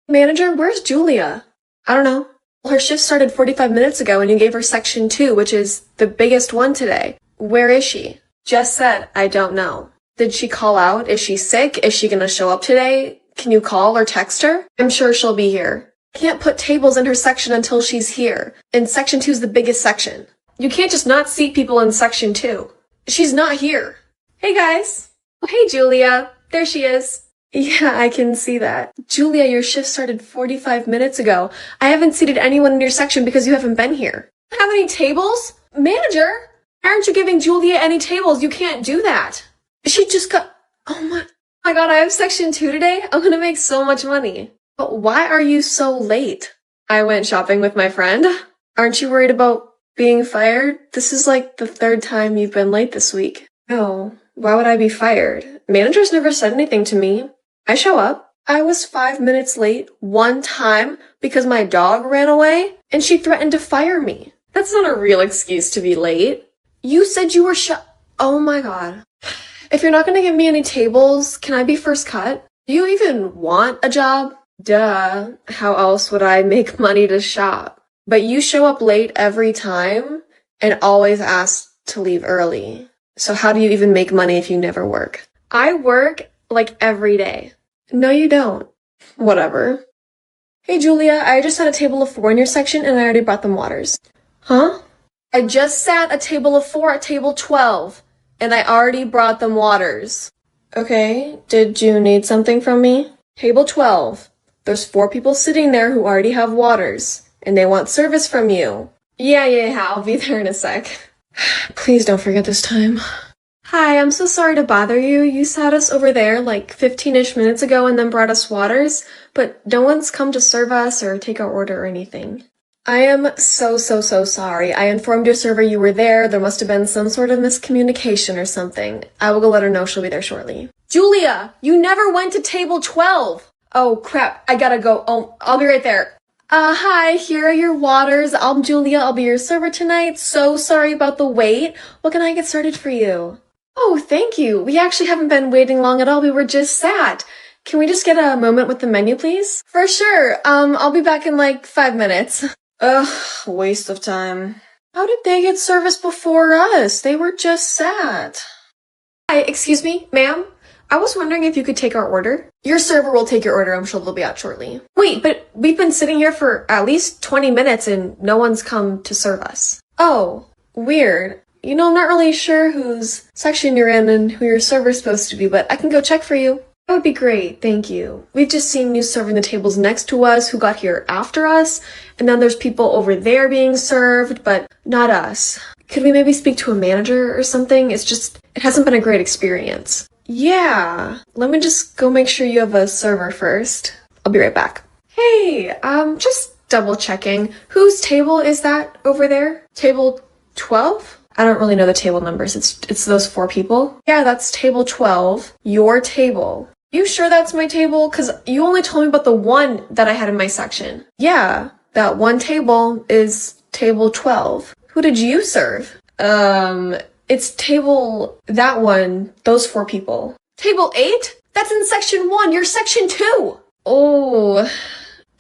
Manager, where's Julia? I don't know. Well, her shift started 45 minutes ago and you gave her section 2, which is the biggest one today. Where is she? Just said, I don't know. Did she call out? Is she sick? Is she gonna show up today? Can you call or text her? I'm sure she'll be here. Can't put tables in her section until she's here. And section 2 is the biggest section. You can't just not seat people in section 2. She's not here. Hey guys. Oh, hey Julia. There she is. Yeah, I can see that. Julia, your shift started 45 minutes ago. I haven't seated anyone in your section because you haven't been here. Have any tables? Manager, why aren't you giving Julia any tables? You can't do that. She just got... Oh my god, I have section 2 today? I'm gonna make so much money. But why are you so late? I went shopping with my friend. Aren't you worried about being fired? This is like the 3rd time you've been late this week. No, why would I be fired? Manager's never said anything to me. I show up. I was 5 minutes late one time because my dog ran away and she threatened to fire me. That's not a real excuse to be late. You said you were Oh my god. If you're not gonna give me any tables, can I be first cut? Do you even want a job? Duh. How else would I make money to shop? But you show up late every time and always ask to leave early. So how do you even make money if you never work? I work like every day. No, you don't. Whatever. Hey, Julia, I just had a table of 4 in your section and I already brought them waters. Huh? I just sat a table of 4 at table 12 and I already brought them waters. Okay, did you need something from me? Table 12. There's 4 people sitting there who already have waters and they want service from you. Yeah, I'll be there in a sec. Please don't forget this time. Hi, I'm so sorry to bother you. You sat us over there like 15-ish minutes ago and then brought us waters, but no one's come to serve us or take our order or anything. I am so sorry. I informed your server you were there. There must have been some sort of miscommunication or something. I will go let her know she'll be there shortly. Julia, you never went to table 12. Oh crap, I gotta go. Oh, I'll be right there. Hi, here are your waters. I'm Julia. I'll be your server tonight. So sorry about the wait. What can I get started for you? Oh, thank you. We actually haven't been waiting long at all. We were just sat. Can we just get a moment with the menu, please? For sure. I'll be back in like 5 minutes. Ugh, waste of time. How did they get service before us? They were just sat. Hi, excuse me, ma'am? I was wondering if you could take our order. Your server will take your order. I'm sure they'll be out shortly. Wait, but we've been sitting here for at least 20 minutes and no one's come to serve us. Oh, weird. You know, I'm not really sure whose section you're in and who your server's supposed to be, but I can go check for you. That would be great, thank you. We've just seen you serving the tables next to us who got here after us, and then there's people over there being served, but not us. Could we maybe speak to a manager or something? It hasn't been a great experience. Yeah, let me just go make sure you have a server first. I'll be right back. Hey, just double checking. Whose table is that over there? Table 12? I don't really know the table numbers. It's those 4 people. Yeah, that's table 12. Your table. You sure that's my table? Cause you only told me about the one that I had in my section. Yeah, that one table is table 12. Who did you serve? It's that one, those 4 people. Table 8? That's in section 1. You're section 2. Oh,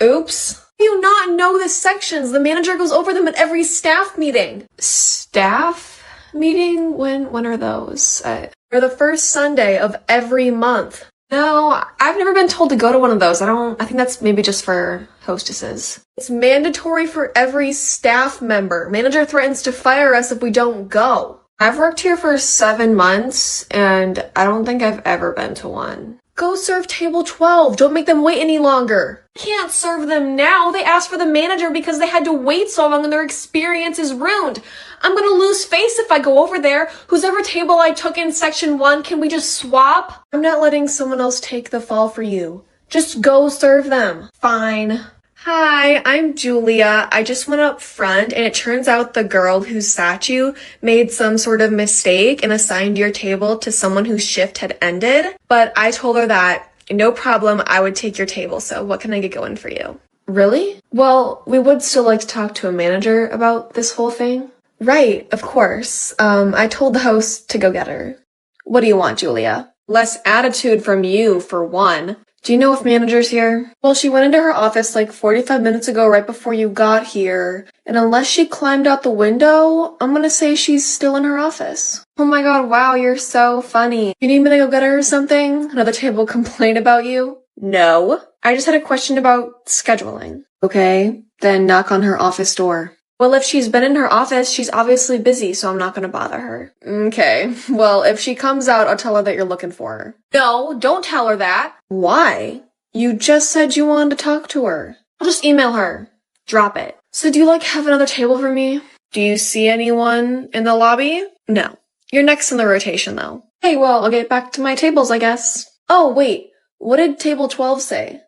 oops. You not know the sections. The manager goes over them at every staff meeting. Staff meeting? When are those? Or the first Sunday of every month. No, I've never been told to go to one of those. I think that's maybe just for hostesses. It's mandatory for every staff member. Manager threatens to fire us if we don't go. I've worked here for 7 months, and I don't think I've ever been to one. Go serve table 12. Don't make them wait any longer. Can't serve them now. They asked for the manager because they had to wait so long and their experience is ruined. I'm gonna lose face if I go over there. Whosever table I took in section 1, can we just swap? I'm not letting someone else take the fall for you. Just go serve them. Fine. Hi, I'm Julia. I just went up front and it turns out the girl who sat you made some sort of mistake and assigned your table to someone whose shift had ended. But I told her that no problem, I would take your table. So what can I get going for you? Really? Well, we would still like to talk to a manager about this whole thing. Right, of course. I told the host to go get her. What do you want, Julia? Less attitude from you, for one. Do you know if manager's here? Well, she went into her office like 45 minutes ago right before you got here. And unless she climbed out the window, I'm gonna say she's still in her office. Oh my god, wow, you're so funny. You need me to go get her or something? Another table complain about you? No. I just had a question about scheduling. Okay, then knock on her office door. Well, if she's been in her office, she's obviously busy, so I'm not gonna bother her. Okay, well, if she comes out, I'll tell her that you're looking for her. No, don't tell her that. Why? You just said you wanted to talk to her. I'll just email her. Drop it. So do you, have another table for me? Do you see anyone in the lobby? No. You're next in the rotation, though. Hey, well, I'll get back to my tables, I guess. Oh, wait. What did table 12 say?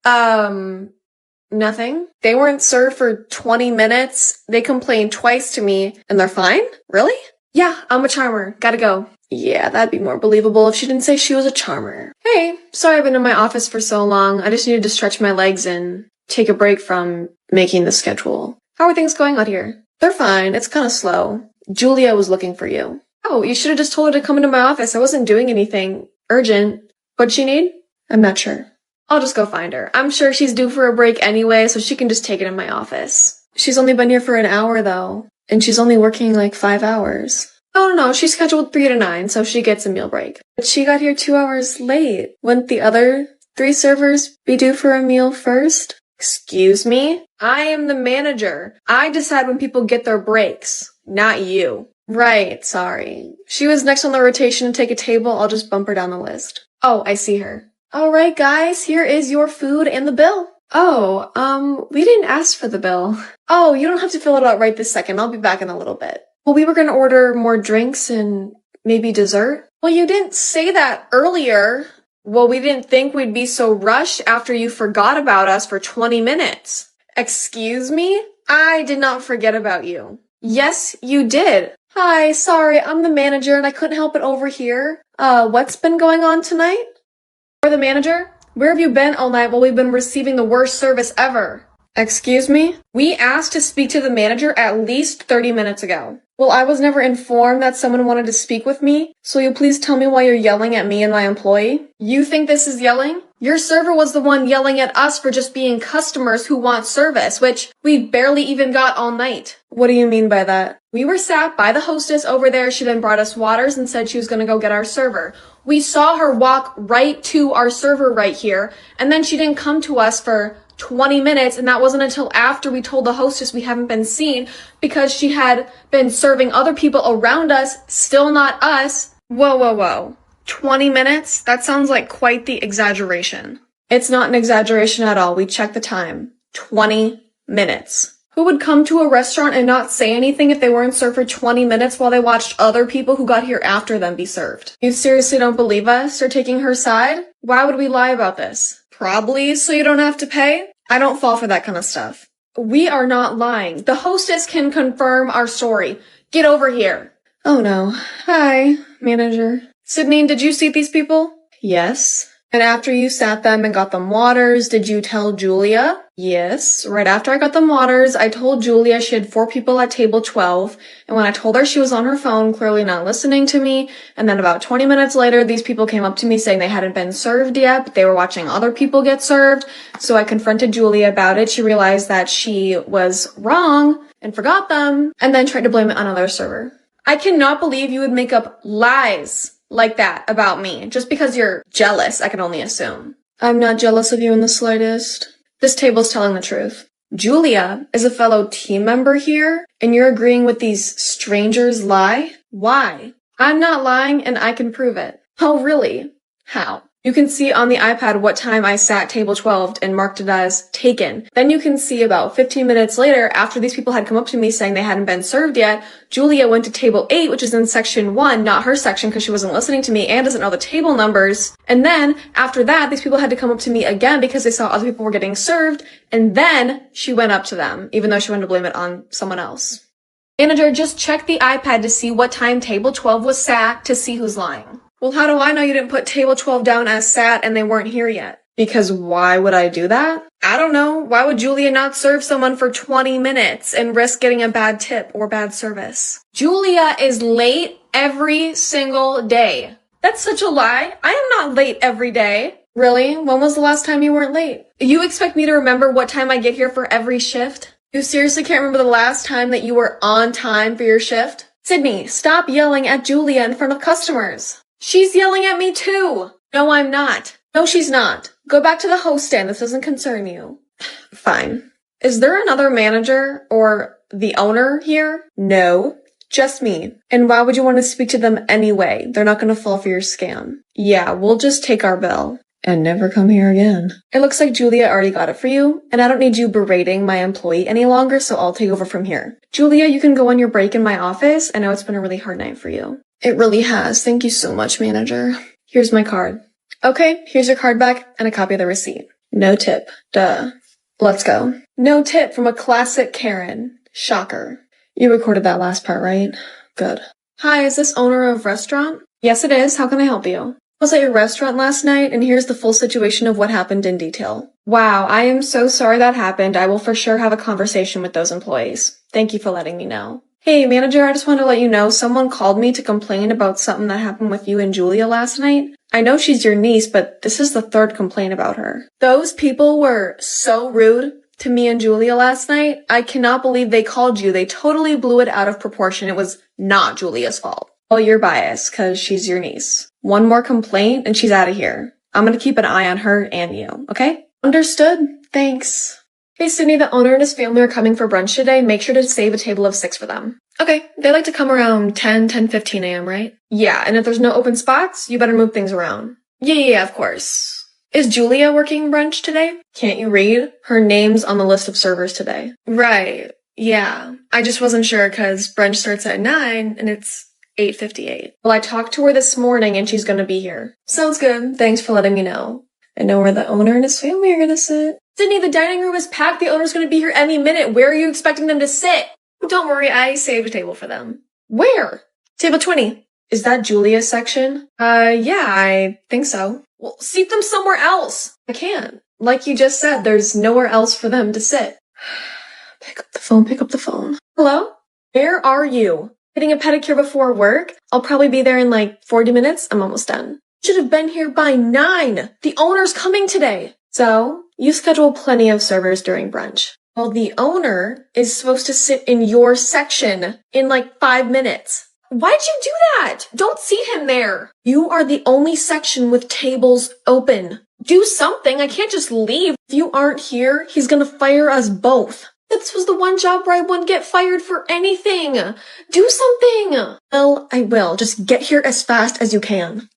Nothing. They weren't served for 20 minutes. They complained twice to me, and they're fine? Really? Yeah, I'm a charmer. Gotta go. Yeah, that'd be more believable if she didn't say she was a charmer. Hey, sorry I've been in my office for so long. I just needed to stretch my legs and take a break from making the schedule. How are things going out here? They're fine. It's kind of slow. Julia was looking for you. Oh, you should have just told her to come into my office. I wasn't doing anything urgent. What'd she need? I'm not sure. I'll just go find her. I'm sure she's due for a break anyway, so she can just take it in my office. She's only been here for an hour, though. And she's only working 5 hours. Oh, no, she's scheduled 3 to 9, so she gets a meal break. But she got here 2 hours late. Wouldn't the other 3 servers be due for a meal first? Excuse me? I am the manager. I decide when people get their breaks, not you. Right, sorry. She was next on the rotation to take a table. I'll just bump her down the list. Oh, I see her. Alright guys, here is your food and the bill. Oh, we didn't ask for the bill. Oh, you don't have to fill it out right this second. I'll be back in a little bit. Well, we were gonna order more drinks and maybe dessert. Well, you didn't say that earlier. Well, we didn't think we'd be so rushed after you forgot about us for 20 minutes. Excuse me? I did not forget about you. Yes, you did. Hi, sorry, I'm the manager and I couldn't help it over here. What's been going on tonight? You're the manager? Where have you been all night while we've been receiving the worst service ever? Excuse me? We asked to speak to the manager at least 30 minutes ago. Well, I was never informed that someone wanted to speak with me, so will you please tell me why you're yelling at me and my employee? You think this is yelling? Your server was the one yelling at us for just being customers who want service, which we barely even got all night. What do you mean by that? We were sat by the hostess over there. She then brought us waters and said she was going to go get our server. We saw her walk right to our server right here, and then she didn't come to us for 20 minutes, and that wasn't until after we told the hostess we haven't been seen because she had been serving other people around us, still not us. Whoa. 20 minutes? That sounds like quite the exaggeration. It's not an exaggeration at all. We checked the time. 20 minutes. Who would come to a restaurant and not say anything if they weren't served for 20 minutes while they watched other people who got here after them be served? You seriously don't believe us or taking her side? Why would we lie about this? Probably so you don't have to pay? I don't fall for that kind of stuff. We are not lying. The hostess can confirm our story. Get over here. Oh no. Hi, manager. Sydney, did you seat these people? Yes. And after you sat them and got them waters, did you tell Julia? Yes. Right after I got them waters, I told Julia she had 4 people at table 12. And when I told her, she was on her phone, clearly not listening to me. And then about 20 minutes later, these people came up to me saying they hadn't been served yet, but they were watching other people get served. So I confronted Julia about it. She realized that she was wrong and forgot them, and then tried to blame it on another server. I cannot believe you would make up lies like that about me, just because you're jealous, I can only assume. I'm not jealous of you in the slightest. This table's telling the truth. Julia is a fellow team member here, and you're agreeing with these strangers' lie? Why? I'm not lying, and I can prove it. Oh, really? How? You can see on the iPad what time I sat table 12 and marked it as taken. Then you can see about 15 minutes later, after these people had come up to me saying they hadn't been served yet, Julia went to table 8, which is in section 1, not her section because she wasn't listening to me and doesn't know the table numbers. And then, after that, these people had to come up to me again because they saw other people were getting served, and then she went up to them, even though she wanted to blame it on someone else. Manager, just check the iPad to see what time table 12 was sat to see who's lying. Well, how do I know you didn't put table 12 down as sat and they weren't here yet? Because why would I do that? I don't know. Why would Julia not serve someone for 20 minutes and risk getting a bad tip or bad service? Julia is late every single day. That's such a lie. I am not late every day. Really? When was the last time you weren't late? You expect me to remember what time I get here for every shift? You seriously can't remember the last time that you were on time for your shift? Sydney, stop yelling at Julia in front of customers. She's yelling at me too. No, I'm not. No, she's not. Go back to the host stand. This doesn't concern you. Fine. Is there another manager or the owner here? No. Just me. And why would you want to speak to them anyway? They're not going to fall for your scam. Yeah, we'll just take our bill. And never come here again. It looks like Julia already got it for you, and I don't need you berating my employee any longer, so I'll take over from here. Julia, you can go on your break in my office. I know it's been a really hard night for you. It really has. Thank you so much, manager. Here's my card. Okay, here's your card back and a copy of the receipt. No tip. Duh. Let's go. No tip from a classic Karen. Shocker. You recorded that last part, right? Good. Hi, is this owner of restaurant? Yes, it is. How can I help you? I was at your restaurant last night, and here's the full situation of what happened in detail. Wow, I am so sorry that happened. I will for sure have a conversation with those employees. Thank you for letting me know. Hey, manager, I just wanted to let you know someone called me to complain about something that happened with you and Julia last night. I know she's your niece, but this is the third complaint about her. Those people were so rude to me and Julia last night. I cannot believe they called you. They totally blew it out of proportion. It was not Julia's fault. Well, you're biased, because she's your niece. One more complaint, and she's out of here. I'm gonna keep an eye on her and you, okay? Understood. Thanks. Hey, Sydney, the owner and his family are coming for brunch today. Make sure to save a table of 6 for them. Okay, they like to come around 10:15 a.m., right? Yeah, and if there's no open spots, you better move things around. Yeah, of course. Is Julia working brunch today? Can't you read? Her name's on the list of servers today. Right, yeah. I just wasn't sure, because brunch starts at 9, and it's 8:58. Well, I talked to her this morning and she's gonna be here. Sounds good. Thanks for letting me know. I know where the owner and his family are gonna sit. Sydney, the dining room is packed. The owner's gonna be here any minute. Where are you expecting them to sit? Don't worry, I saved a table for them. Where? Table 20. Is that Julia's section? Yeah, I think so. Well, seat them somewhere else. I can't. Like you just said, there's nowhere else for them to sit. Pick up the phone. Hello? Where are you? Getting a pedicure before work? I'll probably be there in like 40 minutes. I'm almost done. Should have been here by 9. The owner's coming today. So, you schedule plenty of servers during brunch. Well, the owner is supposed to sit in your section in like 5 minutes. Why'd you do that? Don't seat him there. You are the only section with tables open. Do something. I can't just leave. If you aren't here, he's gonna fire us both. This was the one job where I wouldn't get fired for anything. Do something. Well, I will. Just get here as fast as you can.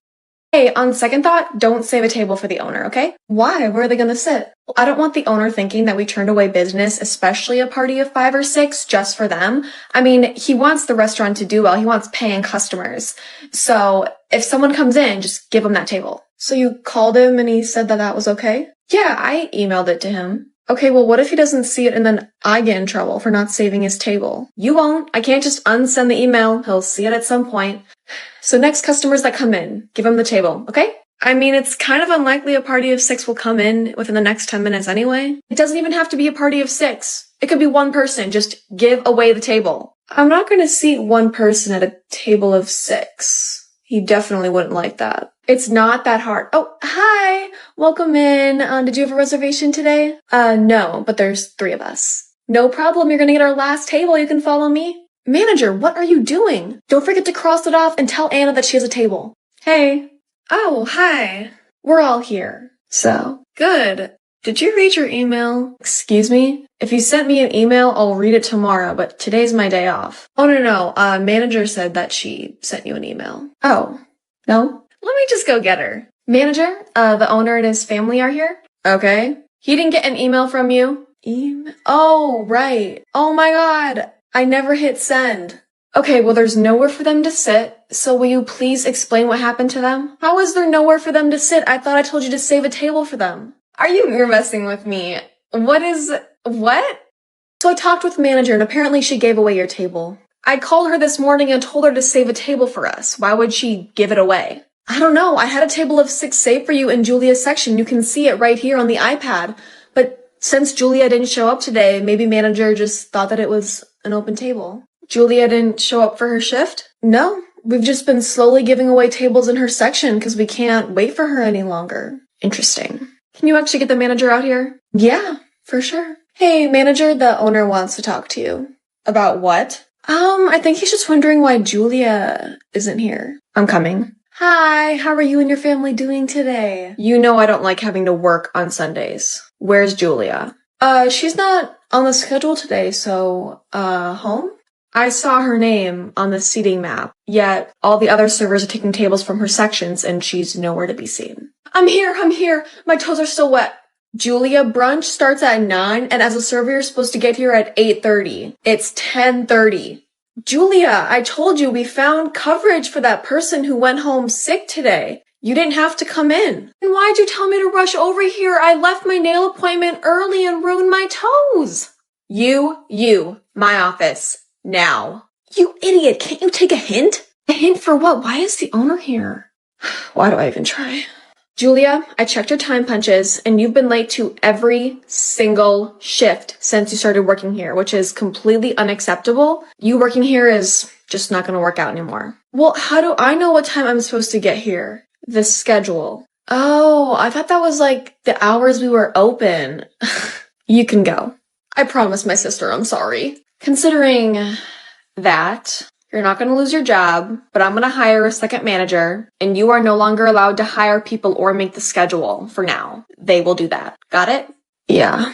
Hey, on second thought, don't save a table for the owner, okay? Why? Where are they gonna sit? I don't want the owner thinking that we turned away business, especially a party of 5 or 6, just for them. I mean, he wants the restaurant to do well. He wants paying customers. So, if someone comes in, just give him that table. So you called him and he said that that was okay? Yeah, I emailed it to him. Okay, well, what if he doesn't see it and then I get in trouble for not saving his table? You won't. I can't just unsend the email. He'll see it at some point. So next customers that come in, give them the table, okay? I mean, it's kind of unlikely a party of 6 will come in within the next 10 minutes anyway. It doesn't even have to be a party of 6. It could be one person. Just give away the table. I'm not going to seat one person at a table of 6. He definitely wouldn't like that. It's not that hard. Oh, hi! Welcome in. Did you have a reservation today? No, but there's 3 of us. No problem. You're gonna get our last table. You can follow me. Manager, what are you doing? Don't forget to cross it off and tell Anna that she has a table. Hey. Oh, hi. We're all here. So, good. Did you read your email? Excuse me? If you sent me an email, I'll read it tomorrow, but today's my day off. Oh, no. Manager said that she sent you an email. Oh. No? Let me just go get her. Manager, the owner and his family are here? Okay. He didn't get an email from you? Oh, right. Oh my god. I never hit send. Okay, well there's nowhere for them to sit, so will you please explain what happened to them? How is there nowhere for them to sit? I thought I told you to save a table for them. You're messing with me. What? So I talked with the manager and apparently she gave away your table. I called her this morning and told her to save a table for us. Why would she give it away? I don't know. I had a table of 6 saved for you in Julia's section. You can see it right here on the iPad. But since Julia didn't show up today, maybe manager just thought that it was an open table. Julia didn't show up for her shift? No. We've just been slowly giving away tables in her section because we can't wait for her any longer. Interesting. Can you actually get the manager out here? Yeah, for sure. Hey, manager, the owner wants to talk to you. About what? I think he's just wondering why Julia isn't here. I'm coming. Hi, how are you and your family doing today? You know I don't like having to work on Sundays. Where's Julia? She's not on the schedule today, so, home? I saw her name on the seating map, yet all the other servers are taking tables from her sections and she's nowhere to be seen. I'm here. My toes are still wet. Julia, brunch starts at 9, and as a server, you're supposed to get here at 8:30. It's 10:30. Julia, I told you we found coverage for that person who went home sick today. You didn't have to come in. And why'd you tell me to rush over here? I left my nail appointment early and ruined my toes. My office, now. You idiot, can't you take a hint? A hint for what? Why is the owner here? Why do I even try? Julia, I checked your time punches, and you've been late to every single shift since you started working here, which is completely unacceptable. You working here is just not going to work out anymore. Well, how do I know what time I'm supposed to get here? The schedule. Oh, I thought that was like the hours we were open. You can go. I promised my sister I'm sorry. Considering that, you're not going to lose your job, but I'm going to hire a second manager, and you are no longer allowed to hire people or make the schedule for now. They will do that. Got it? Yeah.